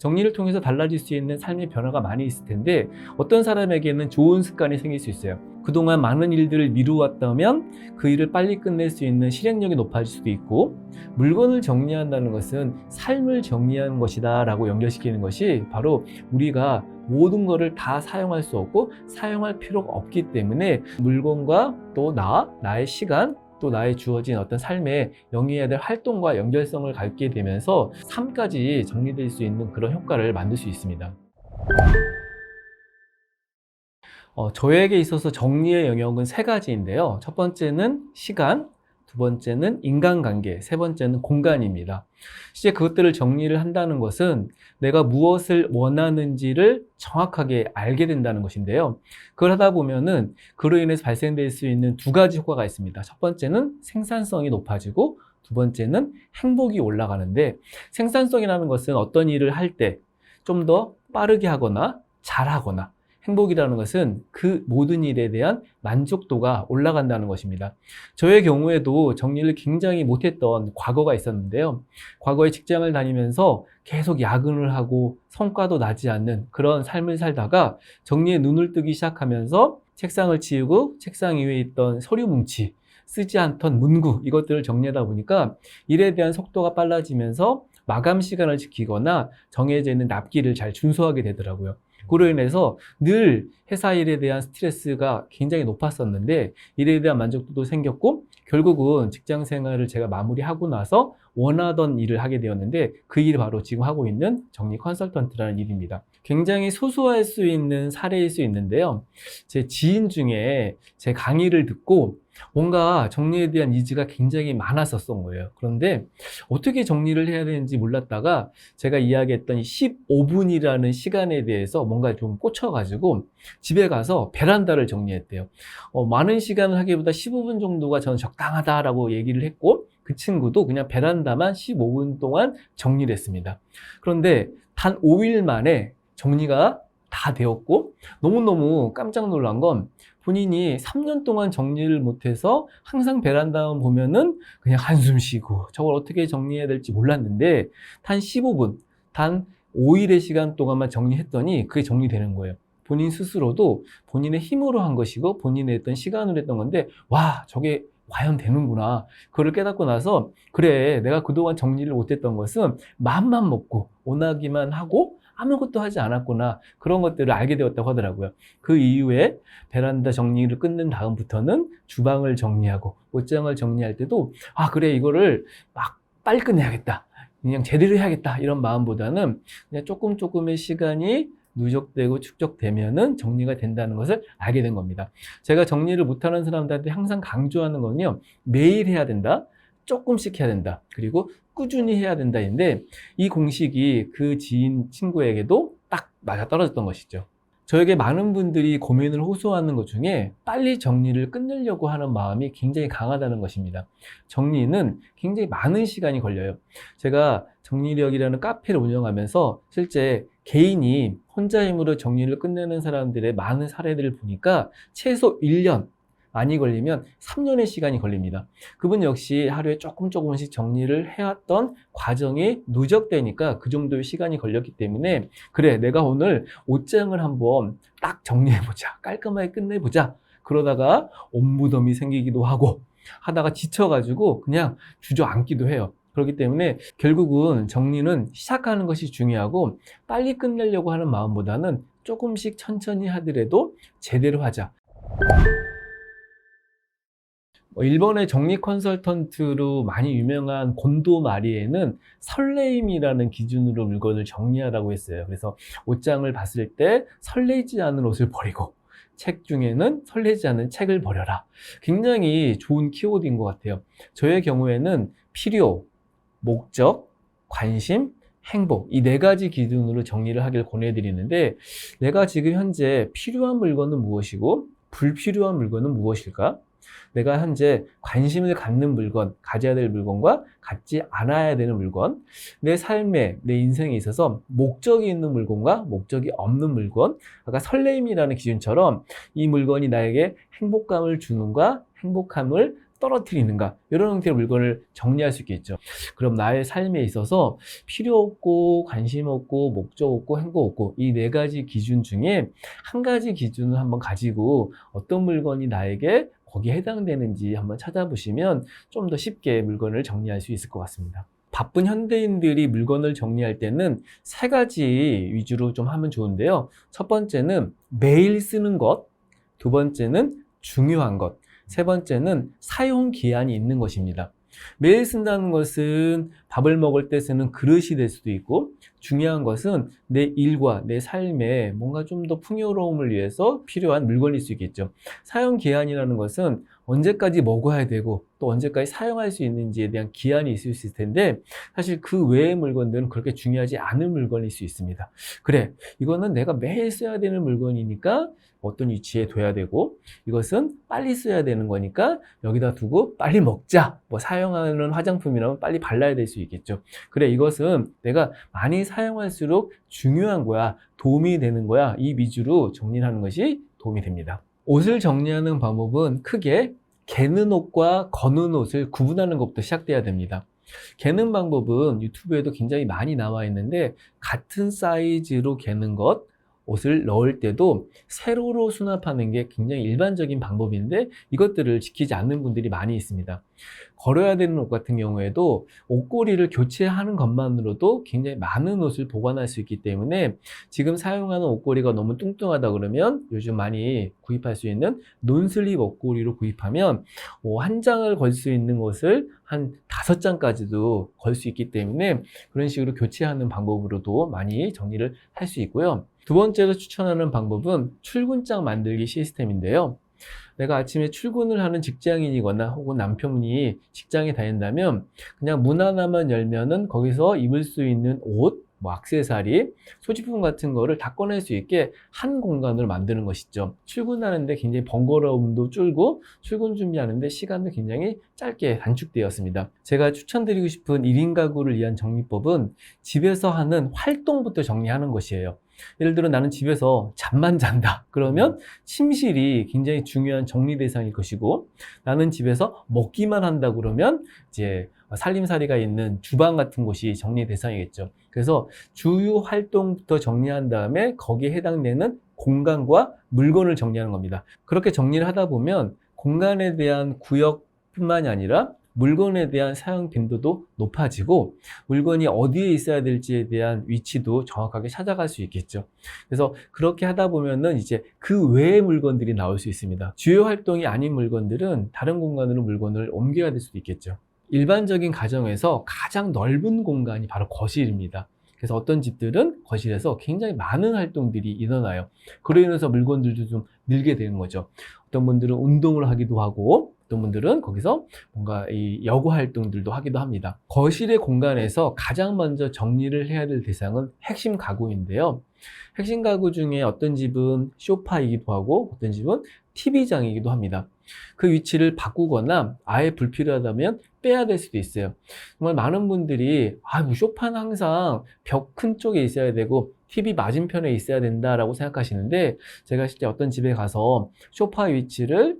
정리를 통해서 달라질 수 있는 삶의 변화가 많이 있을 텐데 어떤 사람에게는 좋은 습관이 생길 수 있어요. 그동안 많은 일들을 미루었다면 그 일을 빨리 끝낼 수 있는 실행력이 높아질 수도 있고, 물건을 정리한다는 것은 삶을 정리하는 것이다 라고 연결시키는 것이 바로 우리가 모든 것을 다 사용할 수 없고 사용할 필요가 없기 때문에 물건과 또 나의 시간, 또 나의 주어진 어떤 삶에 영위해야 될 활동과 연결성을 갖게 되면서 삶까지 정리될 수 있는 그런 효과를 만들 수 있습니다. 저에게 있어서 정리의 영역은 세 가지인데요. 첫 번째는 시간, 두 번째는 인간관계, 세 번째는 공간입니다. 이제 그것들을 정리를 한다는 것은 내가 무엇을 원하는지를 정확하게 알게 된다는 것인데요. 그걸 하다 보면은 그로 인해서 발생될 수 있는 두 가지 효과가 있습니다. 첫 번째는 생산성이 높아지고 두 번째는 행복이 올라가는데, 생산성이라는 것은 어떤 일을 할 때 좀 더 빠르게 하거나 잘하거나, 행복이라는 것은 그 모든 일에 대한 만족도가 올라간다는 것입니다. 저의 경우에도 정리를 굉장히 못했던 과거가 있었는데요. 과거에 직장을 다니면서 계속 야근을 하고 성과도 나지 않는 그런 삶을 살다가 정리에 눈을 뜨기 시작하면서 책상을 치우고 책상 위에 있던 서류 뭉치, 쓰지 않던 문구, 이것들을 정리하다 보니까 일에 대한 속도가 빨라지면서 마감 시간을 지키거나 정해져 있는 납기를 잘 준수하게 되더라고요. 그로 인해서 늘 회사 일에 대한 스트레스가 굉장히 높았었는데 일에 대한 만족도도 생겼고, 결국은 직장 생활을 제가 마무리하고 나서 원하던 일을 하게 되었는데 그 일이 바로 지금 하고 있는 정리 컨설턴트라는 일입니다. 굉장히 소소할 수 있는 사례일 수 있는데요. 제 지인 중에 제 강의를 듣고 뭔가 정리에 대한 니즈가 굉장히 많았었던 거예요. 그런데 어떻게 정리를 해야 되는지 몰랐다가 제가 이야기했던 15분이라는 시간에 대해서 뭔가 좀 꽂혀가지고 집에 가서 베란다를 정리했대요. 많은 시간을 하기보다 15분 정도가 저는 적당하다라고 얘기를 했고, 그 친구도 그냥 베란다만 15분 동안 정리를 했습니다. 그런데 단 5일 만에 정리가 다 되었고, 너무너무 깜짝 놀란 건 본인이 3년 동안 정리를 못해서 항상 베란다만 보면은 그냥 한숨 쉬고 저걸 어떻게 정리해야 될지 몰랐는데 단 15분, 단 5일의 시간 동안만 정리했더니 그게 정리되는 거예요. 본인 스스로도 본인의 힘으로 한 것이고 본인의 어떤 시간으로 했던 건데, 와, 저게 과연 되는구나. 그걸 깨닫고 나서 그래, 내가 그동안 정리를 못했던 것은 마음만 먹고 원하기만 하고 아무것도 하지 않았구나, 그런 것들을 알게 되었다고 하더라고요. 그 이후에 베란다 정리를 끝낸 다음부터는 주방을 정리하고 옷장을 정리할 때도 그래, 이거를 막 빨리 끝내야겠다, 그냥 제대로 해야겠다, 이런 마음보다는 그냥 조금의 시간이 누적되고 축적되면은 정리가 된다는 것을 알게 된 겁니다. 제가 정리를 못하는 사람들한테 항상 강조하는 건요, 매일 해야 된다, 조금씩 해야 된다, 그리고 꾸준히 해야 된다인데, 이 공식이 그 지인 친구에게도 딱 맞아떨어졌던 것이죠. 저에게 많은 분들이 고민을 호소하는 것 중에 빨리 정리를 끝내려고 하는 마음이 굉장히 강하다는 것입니다. 정리는 굉장히 많은 시간이 걸려요. 제가 정리력이라는 카페를 운영하면서 실제 개인이 혼자 힘으로 정리를 끝내는 사람들의 많은 사례들을 보니까 최소 1년, 많이 걸리면 3년의 시간이 걸립니다. 그분 역시 하루에 조금씩 정리를 해왔던 과정이 누적되니까 그 정도의 시간이 걸렸기 때문에, 그래, 내가 오늘 옷장을 한번 딱 정리해보자, 깔끔하게 끝내보자, 그러다가 옷무덤이 생기기도 하고 하다가 지쳐가지고 그냥 주저앉기도 해요. 그렇기 때문에 결국은 정리는 시작하는 것이 중요하고, 빨리 끝내려고 하는 마음보다는 조금씩 천천히 하더라도 제대로 하자. 일본의 정리 컨설턴트로 많이 유명한 곤도 마리에는 설레임이라는 기준으로 물건을 정리하라고 했어요. 그래서 옷장을 봤을 때 설레지 않은 옷을 버리고 책 중에는 설레지 않은 책을 버려라. 굉장히 좋은 키워드인 것 같아요. 저의 경우에는 필요, 목적, 관심, 행복, 이 네 가지 기준으로 정리를 하길 권해드리는데, 내가 지금 현재 필요한 물건은 무엇이고 불필요한 물건은 무엇일까? 내가 현재 관심을 갖는 물건, 가져야 될 물건과 갖지 않아야 되는 물건, 내 삶에, 내 인생에 있어서 목적이 있는 물건과 목적이 없는 물건, 아까 설레임이라는 기준처럼 이 물건이 나에게 행복감을 주는가, 행복함을 떨어뜨리는가, 이런 형태의 물건을 정리할 수 있겠죠. 그럼 나의 삶에 있어서 필요 없고 관심 없고 목적 없고 행복 없고 이 네 가지 기준 중에 한 가지 기준을 한번 가지고 어떤 물건이 나에게 거기에 해당되는지 한번 찾아보시면 좀 더 쉽게 물건을 정리할 수 있을 것 같습니다. 바쁜 현대인들이 물건을 정리할 때는 세 가지 위주로 좀 하면 좋은데요. 첫 번째는 매일 쓰는 것, 두 번째는 중요한 것, 세 번째는 사용 기한이 있는 것입니다. 매일 쓴다는 것은 밥을 먹을 때 쓰는 그릇이 될 수도 있고, 중요한 것은 내 일과 내 삶에 뭔가 좀 더 풍요로움을 위해서 필요한 물건일 수 있겠죠. 사용 기한이라는 것은 언제까지 먹어야 되고 또 언제까지 사용할 수 있는지에 대한 기한이 있을 수 있을 텐데, 사실 그 외의 물건들은 그렇게 중요하지 않은 물건일 수 있습니다. 그래, 이거는 내가 매일 써야 되는 물건이니까 어떤 위치에 둬야 되고, 이것은 빨리 써야 되는 거니까 여기다 두고 빨리 먹자, 뭐 사용하는 화장품이라면 빨리 발라야 될 수 있겠죠. 그래, 이것은 내가 많이 사용할수록 중요한 거야, 도움이 되는 거야, 이 위주로 정리를 하는 것이 도움이 됩니다. 옷을 정리하는 방법은 크게 개는 옷과 거는 옷을 구분하는 것부터 시작돼야 됩니다. 개는 방법은 유튜브에도 굉장히 많이 나와 있는데, 같은 사이즈로 개는 것, 옷을 넣을 때도 세로로 수납하는 게 굉장히 일반적인 방법인데, 이것들을 지키지 않는 분들이 많이 있습니다. 걸어야 되는 옷 같은 경우에도 옷걸이를 교체하는 것만으로도 굉장히 많은 옷을 보관할 수 있기 때문에, 지금 사용하는 옷걸이가 너무 뚱뚱하다 그러면 요즘 많이 구입할 수 있는 논슬립 옷걸이로 구입하면 한 장을 걸 수 있는 옷을 한 5장까지도 걸 수 있기 때문에, 그런 식으로 교체하는 방법으로도 많이 정리를 할 수 있고요. 두 번째로 추천하는 방법은 출근장 만들기 시스템인데요. 내가 아침에 출근을 하는 직장인이거나 혹은 남편이 직장에 다닌다면 그냥 문 하나만 열면은 거기서 입을 수 있는 옷, 뭐 액세서리, 소지품 같은 거를 다 꺼낼 수 있게 한 공간을 만드는 것이죠. 출근하는데 굉장히 번거로움도 줄고 출근 준비하는데 시간도 굉장히 짧게 단축되었습니다. 제가 추천드리고 싶은 1인 가구를 위한 정리법은 집에서 하는 활동부터 정리하는 것이에요. 예를 들어 나는 집에서 잠만 잔다 그러면 침실이 굉장히 중요한 정리 대상일 것이고, 나는 집에서 먹기만 한다 그러면 이제 살림살이가 있는 주방 같은 곳이 정리 대상이겠죠. 그래서 주요 활동부터 정리한 다음에 거기에 해당되는 공간과 물건을 정리하는 겁니다. 그렇게 정리를 하다 보면 공간에 대한 구역뿐만이 아니라 물건에 대한 사용 빈도도 높아지고, 물건이 어디에 있어야 될지에 대한 위치도 정확하게 찾아갈 수 있겠죠. 그래서 그렇게 하다 보면은 이제 그 외의 물건들이 나올 수 있습니다. 주요 활동이 아닌 물건들은 다른 공간으로 물건을 옮겨야 될 수도 있겠죠. 일반적인 가정에서 가장 넓은 공간이 바로 거실입니다. 그래서 어떤 집들은 거실에서 굉장히 많은 활동들이 일어나요. 그로 인해서 물건들도 좀 늘게 되는 거죠. 어떤 분들은 운동을 하기도 하고, 어떤 분들은 거기서 뭔가 이 여고 활동들도 하기도 합니다. 거실의 공간에서 가장 먼저 정리를 해야 될 대상은 핵심 가구인데요. 핵심 가구 중에 어떤 집은 소파이기도 하고 어떤 집은 TV장이기도 합니다. 그 위치를 바꾸거나 아예 불필요하다면 빼야 될 수도 있어요. 정말 많은 분들이 뭐 소파는 항상 벽 큰 쪽에 있어야 되고 TV 맞은편에 있어야 된다라고 생각하시는데, 제가 실제 어떤 집에 가서 소파 위치를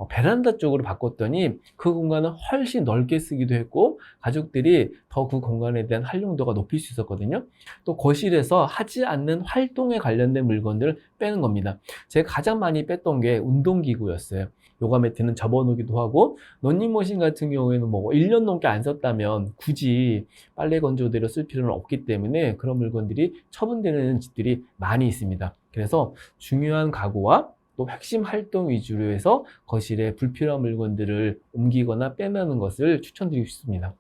베란다 쪽으로 바꿨더니 그 공간을 훨씬 넓게 쓰기도 했고, 가족들이 더 그 공간에 대한 활용도가 높일 수 있었거든요. 또 거실에서 하지 않는 활동에 관련된 물건들을 빼는 겁니다. 제가 가장 많이 뺐던 게 운동기구였어요. 요가 매트는 접어놓기도 하고, 런닝머신 같은 경우에는 뭐 1년 넘게 안 썼다면 굳이 빨래 건조대로 쓸 필요는 없기 때문에 그런 물건들이 처분되는 집들이 많이 있습니다. 그래서 중요한 가구와 또 핵심 활동 위주로 해서 거실에 불필요한 물건들을 옮기거나 빼내는 것을 추천드리고 싶습니다.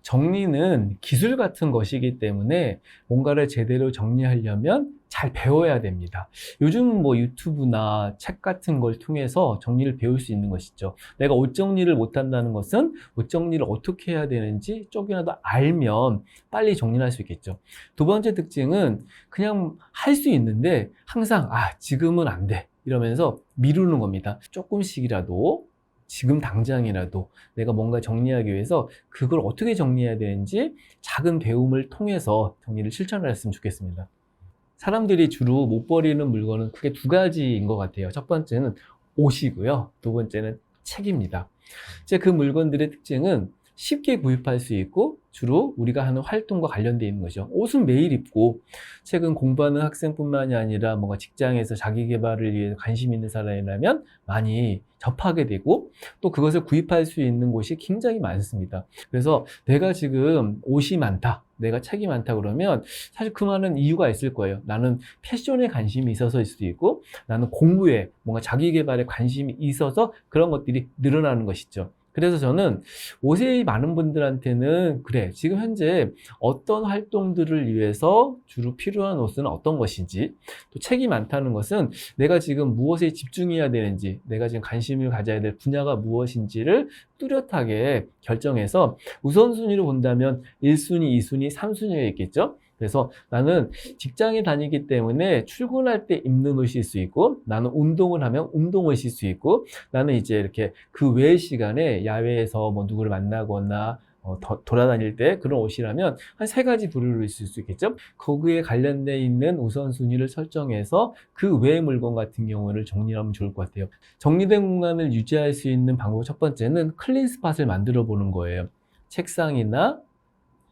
정리는 기술 같은 것이기 때문에 뭔가를 제대로 정리하려면 잘 배워야 됩니다. 요즘 뭐 유튜브나 책 같은 걸 통해서 정리를 배울 수 있는 것이죠. 내가 옷 정리를 못한다는 것은 옷 정리를 어떻게 해야 되는지 조금이라도 알면 빨리 정리를 할 수 있겠죠. 두 번째 특징은 그냥 할 수 있는데 항상 지금은 안 돼 이러면서 미루는 겁니다. 조금씩이라도 지금 당장이라도 내가 뭔가 정리하기 위해서 그걸 어떻게 정리해야 되는지 작은 배움을 통해서 정리를 실천을 했으면 좋겠습니다. 사람들이 주로 못 버리는 물건은 크게 두 가지인 것 같아요. 첫 번째는 옷이고요. 두 번째는 책입니다. 이제 그 물건들의 특징은 쉽게 구입할 수 있고 주로 우리가 하는 활동과 관련되어 있는 거죠. 옷은 매일 입고 책은 공부하는 학생뿐만이 아니라 뭔가 직장에서 자기 개발을 위해 관심 있는 사람이라면 많이 접하게 되고 또 그것을 구입할 수 있는 곳이 굉장히 많습니다. 그래서 내가 지금 옷이 많다, 내가 책이 많다 그러면 사실 그 많은 이유가 있을 거예요. 나는 패션에 관심이 있어서일 수도 있고 나는 공부에 뭔가 자기 개발에 관심이 있어서 그런 것들이 늘어나는 것이죠. 그래서 저는 옷이 많은 분들한테는 그래, 지금 현재 어떤 활동들을 위해서 주로 필요한 옷은 어떤 것인지, 또 책이 많다는 것은 내가 지금 무엇에 집중해야 되는지, 내가 지금 관심을 가져야 될 분야가 무엇인지를 뚜렷하게 결정해서 우선순위로 본다면 1순위, 2순위, 3순위가 있겠죠? 그래서 나는 직장에 다니기 때문에 출근할 때 입는 옷일 수 있고, 나는 운동을 하면 운동옷일 수 있고, 나는 이제 이렇게 그 외의 시간에 야외에서 뭐 누구를 만나거나 돌아다닐 때 그런 옷이라면 한 세 가지 부류로 있을 수 있겠죠? 거기에 관련돼 있는 우선순위를 설정해서 그 외의 물건 같은 경우를 정리하면 좋을 것 같아요. 정리된 공간을 유지할 수 있는 방법 첫 번째는 클린 스팟을 만들어 보는 거예요. 책상이나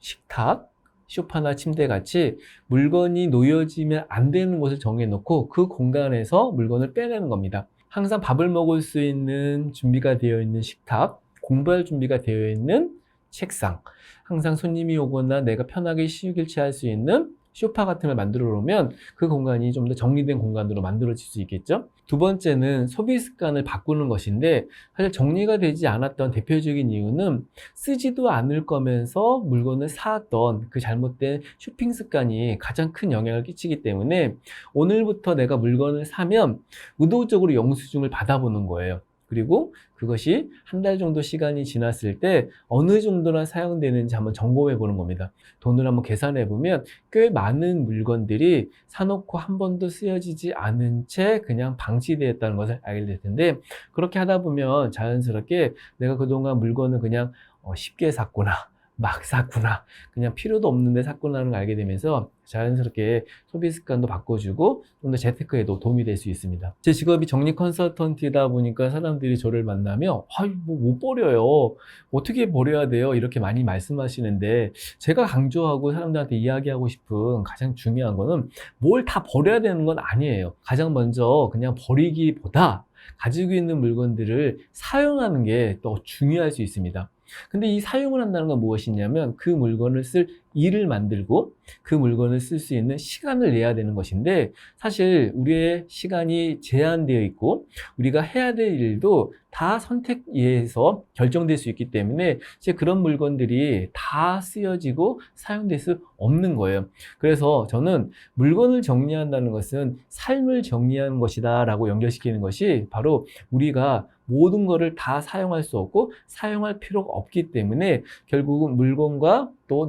식탁, 소파나 침대 같이 물건이 놓여지면 안 되는 곳을 정해놓고 그 공간에서 물건을 빼내는 겁니다. 항상 밥을 먹을 수 있는 준비가 되어 있는 식탁, 공부할 준비가 되어 있는 책상, 항상 손님이 오거나 내가 편하게 휴식을 취할 수 있는 소파 같은 걸 만들어 놓으면 그 공간이 좀 더 정리된 공간으로 만들어질 수 있겠죠? 두 번째는 소비 습관을 바꾸는 것인데 사실 정리가 되지 않았던 대표적인 이유는 쓰지도 않을 거면서 물건을 사왔던 그 잘못된 쇼핑 습관이 가장 큰 영향을 끼치기 때문에 오늘부터 내가 물건을 사면 의도적으로 영수증을 받아보는 거예요. 그리고 그것이 한 달 정도 시간이 지났을 때 어느 정도나 사용되는지 한번 점검해 보는 겁니다. 돈을 한번 계산해 보면 꽤 많은 물건들이 사놓고 한 번도 쓰여지지 않은 채 그냥 방치되었다는 것을 알게 될 텐데, 그렇게 하다 보면 자연스럽게 내가 그동안 물건을 그냥 쉽게 샀구나, 막 샀구나, 그냥 필요도 없는데 샀구나를 알게 되면서 자연스럽게 소비 습관도 바꿔주고 좀 더 재테크에도 도움이 될 수 있습니다. 제 직업이 정리 컨설턴트이다 보니까 사람들이 저를 만나면 뭐 못 버려요, 어떻게 버려야 돼요, 이렇게 많이 말씀하시는데, 제가 강조하고 사람들한테 이야기하고 싶은 가장 중요한 거는 뭘 다 버려야 되는 건 아니에요. 가장 먼저 그냥 버리기보다 가지고 있는 물건들을 사용하는 게 더 중요할 수 있습니다. 근데 이 사용을 한다는 건 무엇이냐면 그 물건을 쓸 일을 만들고 그 물건을 쓸 수 있는 시간을 내야 되는 것인데, 사실 우리의 시간이 제한되어 있고 우리가 해야 될 일도 다 선택에 의해서 결정될 수 있기 때문에 이제 그런 물건들이 다 쓰여지고 사용될 수 없는 거예요. 그래서 저는 물건을 정리한다는 것은 삶을 정리하는 것이다 라고 연결시키는 것이, 바로 우리가 모든 것을 다 사용할 수 없고 사용할 필요가 없기 때문에 결국은 물건과 또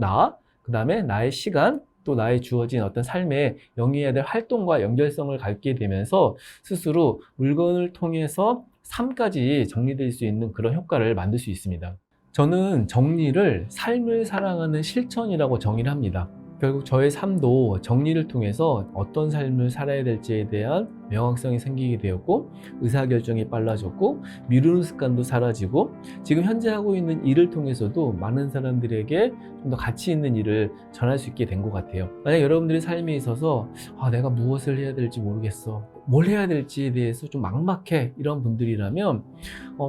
그 다음에 나의 시간, 또 나의 주어진 어떤 삶에 영위해야 될 활동과 연결성을 갖게 되면서 스스로 물건을 통해서 삶까지 정리될 수 있는 그런 효과를 만들 수 있습니다. 저는 정리를 삶을 살아가는 실천이라고 정의를 합니다. 결국 저의 삶도 정리를 통해서 어떤 삶을 살아야 될지에 대한 명확성이 생기게 되었고, 의사결정이 빨라졌고, 미루는 습관도 사라지고, 지금 현재 하고 있는 일을 통해서도 많은 사람들에게 좀 더 가치 있는 일을 전할 수 있게 된 것 같아요. 만약 여러분들의 삶에 있어서 내가 무엇을 해야 될지 모르겠어, 뭘 해야 될지에 대해서 좀 막막해, 이런 분들이라면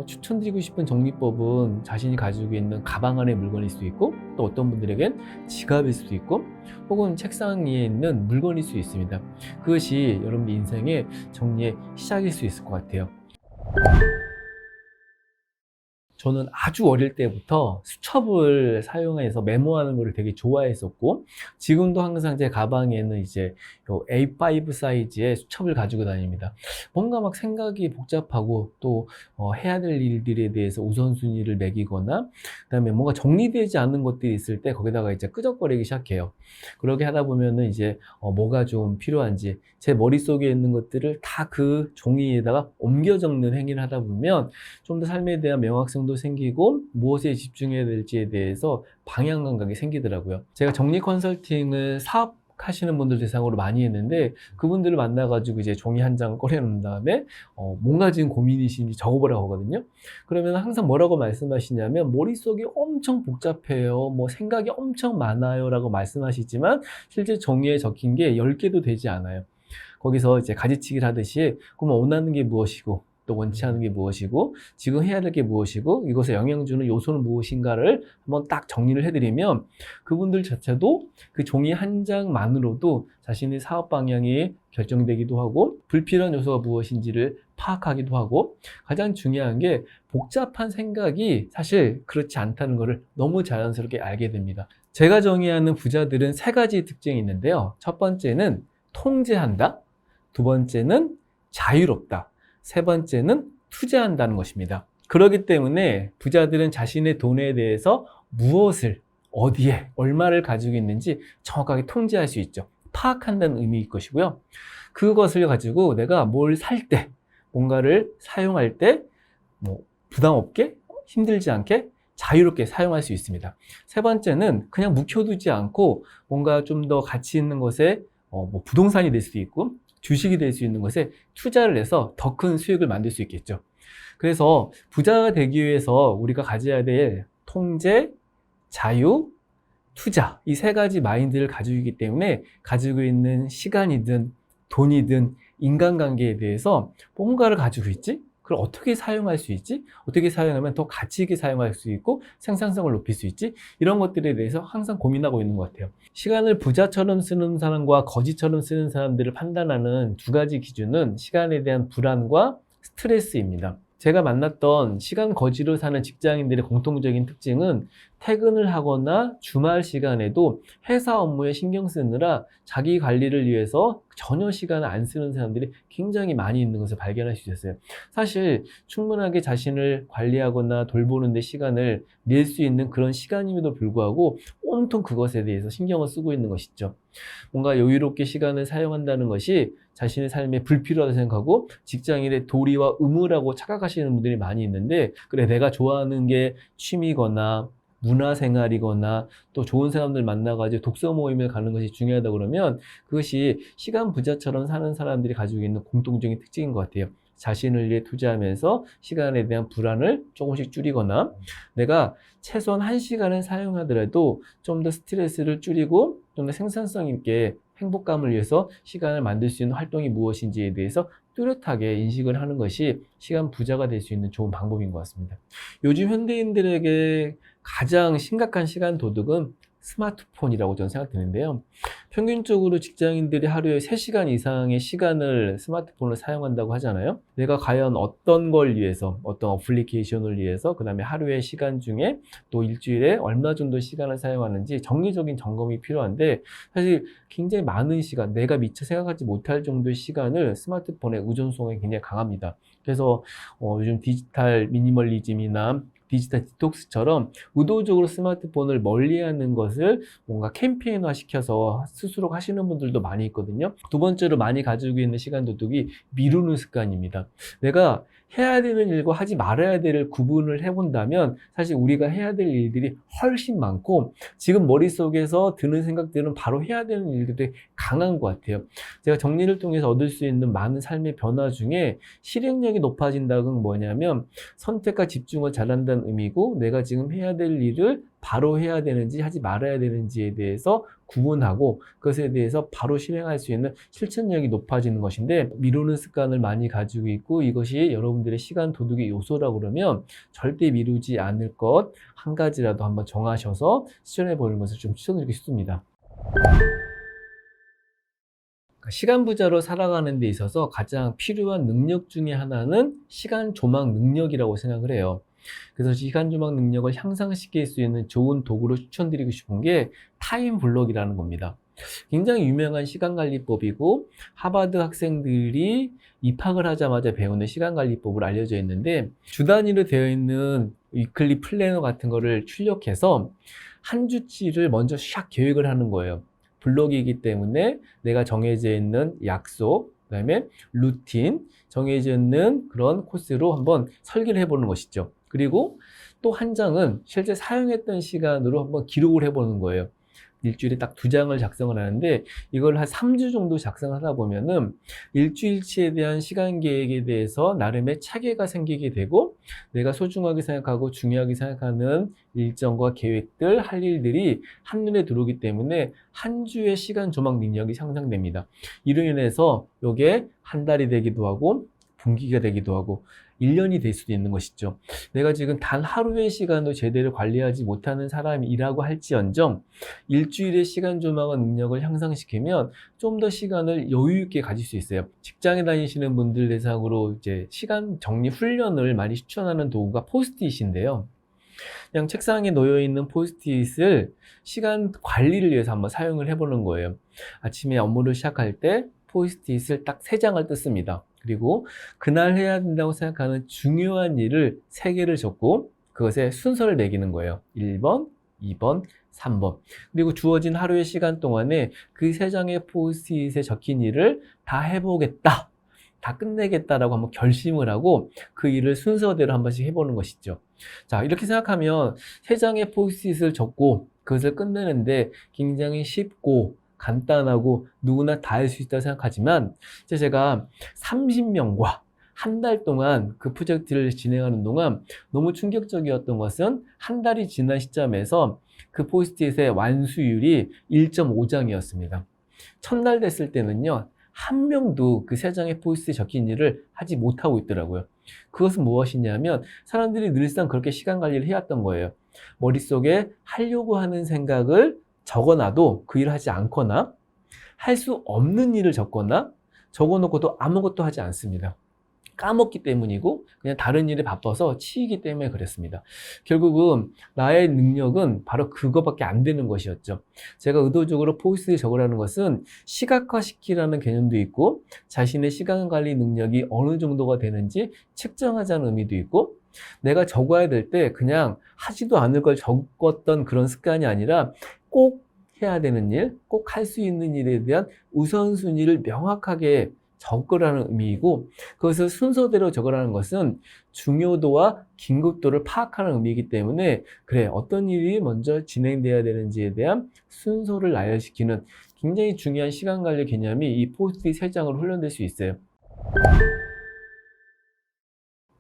추천드리고 싶은 정리법은 자신이 가지고 있는 가방 안의 물건일 수도 있고, 또 어떤 분들에겐 지갑일 수도 있고, 혹은 책상 위에 있는 물건일 수 있습니다. 그것이 여러분들 인생의 정리의 시작일 수 있을 것 같아요. 저는 아주 어릴 때부터 수첩을 사용해서 메모하는 것을 되게 좋아했었고, 지금도 항상 제 가방에는 이제 A5 사이즈의 수첩을 가지고 다닙니다. 뭔가 막 생각이 복잡하고 또 해야 될 일들에 대해서 우선순위를 매기거나, 그다음에 뭔가 정리되지 않은 것들이 있을 때 거기다가 이제 끄적거리기 시작해요. 그렇게 하다 보면은 이제 뭐가 좀 필요한지 제 머릿속에 있는 것들을 다 그 종이에다가 옮겨 적는 행위를 하다 보면 좀 더 삶에 대한 명확성도 생기고 무엇에 집중해야 될지에 대해서 방향 감각이 생기더라고요. 제가 정리 컨설팅을 사업 하시는 분들 대상으로 많이 했는데 그분들을 만나가지고 이제 종이 한 장을 꺼내놓은 다음에 뭔가 지금 고민이신지 적어보라고 하거든요. 그러면 항상 뭐라고 말씀하시냐면 머릿속이 엄청 복잡해요. 뭐 생각이 엄청 많아요. 라고 말씀하시지만 실제 종이에 적힌 게 10개도 되지 않아요. 거기서 이제 가지치기를 하듯이 그럼 원하는 게 무엇이고 또 원치 않은 게 무엇이고 지금 해야 될 게 무엇이고 이것에 영향 주는 요소는 무엇인가를 한번 딱 정리를 해드리면 그분들 자체도 그 종이 한 장만으로도 자신의 사업 방향이 결정되기도 하고 불필요한 요소가 무엇인지를 파악하기도 하고 가장 중요한 게 복잡한 생각이 사실 그렇지 않다는 것을 너무 자연스럽게 알게 됩니다. 제가 정의하는 부자들은 3가지 특징이 있는데요. 첫 번째는 통제한다. 두 번째는 자유롭다. 세 번째는 투자한다는 것입니다. 그렇기 때문에 부자들은 자신의 돈에 대해서 무엇을, 어디에, 얼마를 가지고 있는지 정확하게 통제할 수 있죠. 파악한다는 의미일 것이고요. 그것을 가지고 내가 뭘 살 때, 뭔가를 사용할 때, 부담 없게, 힘들지 않게, 자유롭게 사용할 수 있습니다. 세 번째는 그냥 묵혀두지 않고 뭔가 좀 더 가치 있는 것에 부동산이 될 수도 있고 주식이 될 수 있는 것에 투자를 해서 더 큰 수익을 만들 수 있겠죠. 그래서 부자가 되기 위해서 우리가 가져야 될 통제, 자유, 투자 이 3가지 마인드를 가지고 있기 때문에 가지고 있는 시간이든 돈이든 인간관계에 대해서 뭔가를 가지고 있지? 그걸 어떻게 사용할 수 있지? 어떻게 사용하면 더 가치 있게 사용할 수 있고 생산성을 높일 수 있지? 이런 것들에 대해서 항상 고민하고 있는 것 같아요. 시간을 부자처럼 쓰는 사람과 거지처럼 쓰는 사람들을 판단하는 2가지 기준은 시간에 대한 불안과 스트레스입니다. 제가 만났던 시간 거지로 사는 직장인들의 공통적인 특징은 퇴근을 하거나 주말 시간에도 회사 업무에 신경 쓰느라 자기 관리를 위해서 전혀 시간을 안 쓰는 사람들이 굉장히 많이 있는 것을 발견할 수 있었어요. 사실 충분하게 자신을 관리하거나 돌보는 데 시간을 낼 수 있는 그런 시간임에도 불구하고 온통 그것에 대해서 신경을 쓰고 있는 것이죠. 뭔가 여유롭게 시간을 사용한다는 것이 자신의 삶에 불필요하다고 생각하고 직장인의 도리와 의무라고 착각하시는 분들이 많이 있는데 그래 내가 좋아하는 게 취미거나 문화생활이거나 또 좋은 사람들 만나가지고 독서 모임을 가는 것이 중요하다 그러면 그것이 시간 부자처럼 사는 사람들이 가지고 있는 공통적인 특징인 것 같아요. 자신을 위해 투자하면서 시간에 대한 불안을 조금씩 줄이거나 내가 최소한 1시간을 사용하더라도 좀 더 스트레스를 줄이고 좀 더 생산성 있게 행복감을 위해서 시간을 만들 수 있는 활동이 무엇인지에 대해서 뚜렷하게 인식을 하는 것이 시간 부자가 될 수 있는 좋은 방법인 것 같습니다. 요즘 현대인들에게 가장 심각한 시간 도둑은 스마트폰이라고 저는 생각되는데요. 평균적으로 직장인들이 하루에 3시간 이상의 시간을 스마트폰을 사용한다고 하잖아요. 내가 과연 어떤 걸 위해서, 어떤 어플리케이션을 위해서, 그 다음에 하루의 시간 중에 또 일주일에 얼마 정도 시간을 사용하는지 정기적인 점검이 필요한데 사실 굉장히 많은 시간, 내가 미처 생각하지 못할 정도의 시간을 스마트폰의 의존성이 굉장히 강합니다. 그래서 요즘 디지털 미니멀리즘이나 디지털 디톡스처럼 의도적으로 스마트폰을 멀리하는 것을 뭔가 캠페인화 시켜서 스스로 하시는 분들도 많이 있거든요. 두 번째로 많이 가지고 있는 시간 도둑이 미루는 습관입니다. 내가 해야 되는 일과 하지 말아야 될 일을 구분을 해본다면 사실 우리가 해야 될 일들이 훨씬 많고 지금 머릿속에서 드는 생각들은 바로 해야 되는 일들이 강한 것 같아요. 제가 정리를 통해서 얻을 수 있는 많은 삶의 변화 중에 실행력이 높아진다는 건 뭐냐면 선택과 집중을 잘한다는 의미고 내가 지금 해야 될 일을 바로 해야 되는지 하지 말아야 되는지에 대해서 구분하고 그것에 대해서 바로 실행할 수 있는 실천력이 높아지는 것인데 미루는 습관을 많이 가지고 있고 이것이 여러분들의 시간 도둑의 요소라고 그러면 절대 미루지 않을 것 한 가지라도 한번 정하셔서 실천해 보는 것을 좀 추천드리고 싶습니다. 시간 부자로 살아가는 데 있어서 가장 필요한 능력 중에 하나는 시간 조망 능력이라고 생각을 해요. 그래서 시간 조망 능력을 향상시킬 수 있는 좋은 도구로 추천드리고 싶은 게 타임 블록이라는 겁니다. 굉장히 유명한 시간관리법이고 하버드 학생들이 입학을 하자마자 배우는 시간관리법으로 알려져 있는데 주 단위로 되어 있는 위클리 플래너 같은 거를 출력해서 한 주치를 먼저 샥 계획을 하는 거예요. 블록이기 때문에 내가 정해져 있는 약속, 그 다음에 루틴, 정해져 있는 그런 코스로 한번 설계를 해보는 것이죠. 그리고 또 한 장은 실제 사용했던 시간으로 한번 기록을 해보는 거예요. 일주일에 딱 2장을 작성을 하는데 이걸 한 3주 정도 작성을 하다 보면은 일주일치에 대한 시간 계획에 대해서 나름의 체계가 생기게 되고 내가 소중하게 생각하고 중요하게 생각하는 일정과 계획들, 할 일들이 한눈에 들어오기 때문에 한 주의 시간 조망 능력이 향상됩니다. 이로 인해서 이게 한 달이 되기도 하고 분기가 되기도 하고 1년이 될 수도 있는 것이죠. 내가 지금 단 하루의 시간도 제대로 관리하지 못하는 사람이라고 할지언정 일주일의 시간 조망의 능력을 향상시키면 좀 더 시간을 여유 있게 가질 수 있어요. 직장에 다니시는 분들 대상으로 이제 시간 정리 훈련을 많이 추천하는 도구가 포스트잇인데요. 그냥 책상에 놓여 있는 포스트잇을 시간 관리를 위해서 한번 사용을 해보는 거예요. 아침에 업무를 시작할 때 포스트잇을 딱 3장을 뜯습니다. 그리고 그날 해야 된다고 생각하는 중요한 일을 3개를 적고 그것에 순서를 매기는 거예요. 1번, 2번, 3번. 그리고 주어진 하루의 시간 동안에 그 3장의 포스트잇에 적힌 일을 다 해보겠다, 다 끝내겠다라고 한번 결심을 하고 그 일을 순서대로 한 번씩 해보는 것이죠. 자, 이렇게 생각하면 3장의 포스트잇을 적고 그것을 끝내는데 굉장히 쉽고 간단하고 누구나 다 할 수 있다고 생각하지만 제가 30명과 한 달 동안 그 프로젝트를 진행하는 동안 너무 충격적이었던 것은 한 달이 지난 시점에서 그 포스트잇의 완수율이 1.5장이었습니다. 첫날 됐을 때는요, 한 명도 그 3장의 포스트잇에 적힌 일을 하지 못하고 있더라고요. 그것은 무엇이냐면 사람들이 늘상 그렇게 시간 관리를 해왔던 거예요. 머릿속에 하려고 하는 생각을 적어놔도 그 일을 하지 않거나 할 수 없는 일을 적거나 적어놓고도 아무것도 하지 않습니다. 까먹기 때문이고 그냥 다른 일에 바빠서 치이기 때문에 그랬습니다. 결국은 나의 능력은 바로 그거밖에 안 되는 것이었죠. 제가 의도적으로 포스트잇에 적으라는 것은 시각화시키라는 개념도 있고 자신의 시간 관리 능력이 어느 정도가 되는지 측정하자는 의미도 있고 내가 적어야 될 때 그냥 하지도 않을 걸 적었던 그런 습관이 아니라 꼭 해야 되는 일, 꼭 할 수 있는 일에 대한 우선순위를 명확하게 적으라는 의미이고 그것을 순서대로 적으라는 것은 중요도와 긴급도를 파악하는 의미이기 때문에 그래, 어떤 일이 먼저 진행돼야 되는지에 대한 순서를 나열시키는 굉장히 중요한 시간 관리 개념이 이 포스트잇 3장으로 훈련될 수 있어요.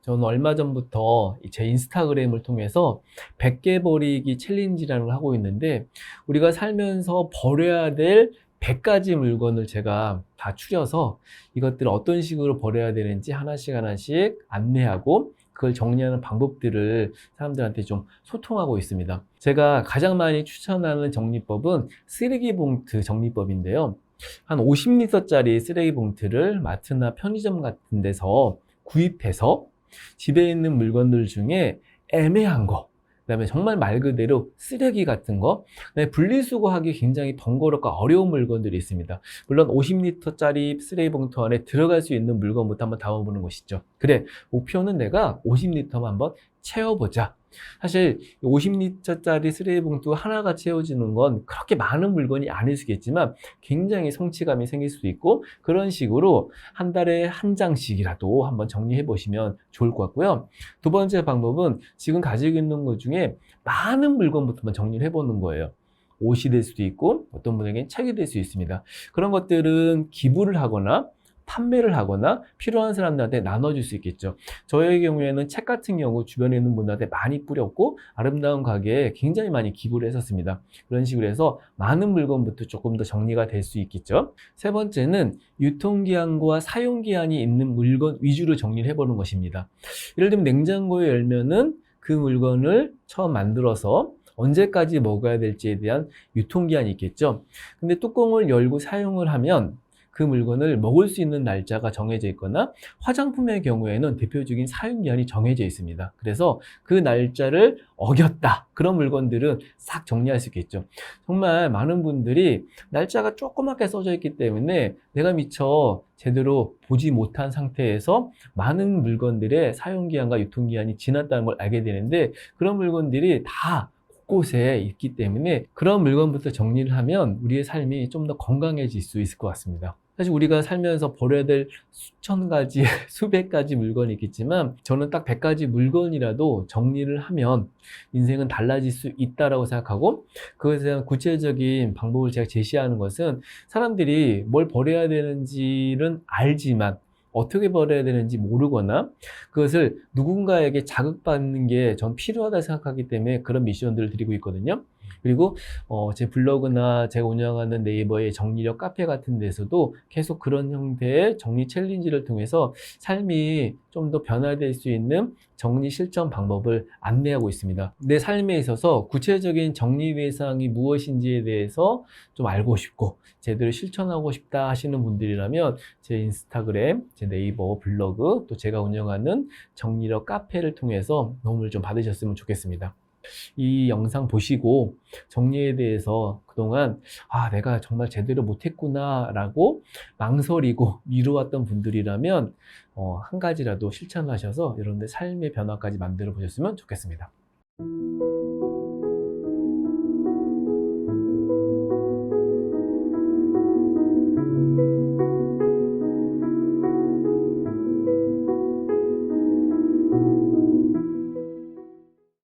저는 얼마 전부터 제 인스타그램을 통해서 100개 버리기 챌린지라는 걸 하고 있는데 우리가 살면서 버려야 될 100가지 물건을 제가 다 추려서 이것들을 어떤 식으로 버려야 되는지 하나씩 안내하고 그걸 정리하는 방법들을 사람들한테 좀 소통하고 있습니다. 제가 가장 많이 추천하는 정리법은 쓰레기 봉투 정리법인데요. 한 50리터짜리 쓰레기 봉투를 마트나 편의점 같은 데서 구입해서 집에 있는 물건들 중에 애매한 거, 그 다음에 정말 말 그대로 쓰레기 같은 거, 분리수거하기 굉장히 번거롭고 어려운 물건들이 있습니다. 물론 50리터짜리 쓰레기 봉투 안에 들어갈 수 있는 물건부터 한번 담아보는 것이죠. 그래, 목표는 내가 50리터만 한번 채워보자. 사실 50리터짜리 쓰레기 봉투 하나가 채워지는 건 그렇게 많은 물건이 아니겠지만 굉장히 성취감이 생길 수도 있고 그런 식으로 한 달에 한 장씩이라도 한번 정리해 보시면 좋을 것 같고요. 두 번째 방법은 지금 가지고 있는 것 중에 많은 물건부터만 정리를 해보는 거예요. 옷이 될 수도 있고 어떤 분에게는 책이 될 수 있습니다. 그런 것들은 기부를 하거나 판매를 하거나 필요한 사람들한테 나눠줄 수 있겠죠. 저의 경우에는 책 같은 경우 주변에 있는 분들한테 많이 뿌렸고 아름다운 가게에 굉장히 많이 기부를 했었습니다. 그런 식으로 해서 많은 물건부터 조금 더 정리가 될 수 있겠죠. 세 번째는 유통기한과 사용기한이 있는 물건 위주로 정리를 해보는 것입니다. 예를 들면 냉장고에 열면은 그 물건을 처음 만들어서 언제까지 먹어야 될지에 대한 유통기한이 있겠죠. 근데 뚜껑을 열고 사용을 하면 그 물건을 먹을 수 있는 날짜가 정해져 있거나 화장품의 경우에는 대표적인 사용기한이 정해져 있습니다. 그래서 그 날짜를 어겼다, 그런 물건들은 싹 정리할 수 있겠죠. 정말 많은 분들이 날짜가 조그맣게 써져 있기 때문에 내가 미처 제대로 보지 못한 상태에서 많은 물건들의 사용기한과 유통기한이 지났다는 걸 알게 되는데 그런 물건들이 다 곳에 있기 때문에 그런 물건부터 정리를 하면 우리의 삶이 좀 더 건강해질 수 있을 것 같습니다. 사실 우리가 살면서 버려야 될 수천 가지, 수백 가지 물건이 있겠지만 저는 딱 100가지 물건이라도 정리를 하면 인생은 달라질 수 있다라고 생각하고, 그것에 대한 구체적인 방법을 제가 제시하는 것은 사람들이 뭘 버려야 되는지는 알지만 어떻게 버려야 되는지 모르거나 그것을 누군가에게 자극받는 게 전 필요하다 생각하기 때문에 그런 미션들을 드리고 있거든요. 그리고 제 블로그나 제가 운영하는 네이버의 정리력 카페 같은 데서도 계속 그런 형태의 정리 챌린지를 통해서 삶이 좀 더 변화될 수 있는 정리 실천 방법을 안내하고 있습니다. 내 삶에 있어서 구체적인 정리 대상이 무엇인지에 대해서 좀 알고 싶고 제대로 실천하고 싶다 하시는 분들이라면 제 인스타그램, 제 네이버 블로그, 또 제가 운영하는 정리력 카페를 통해서 도움을 좀 받으셨으면 좋겠습니다. 이 영상 보시고 정리에 대해서 그동안 내가 정말 제대로 못했구나 라고 망설이고 미루었던 분들이라면 한 가지라도 실천하셔서 여러분들 삶의 변화까지 만들어 보셨으면 좋겠습니다.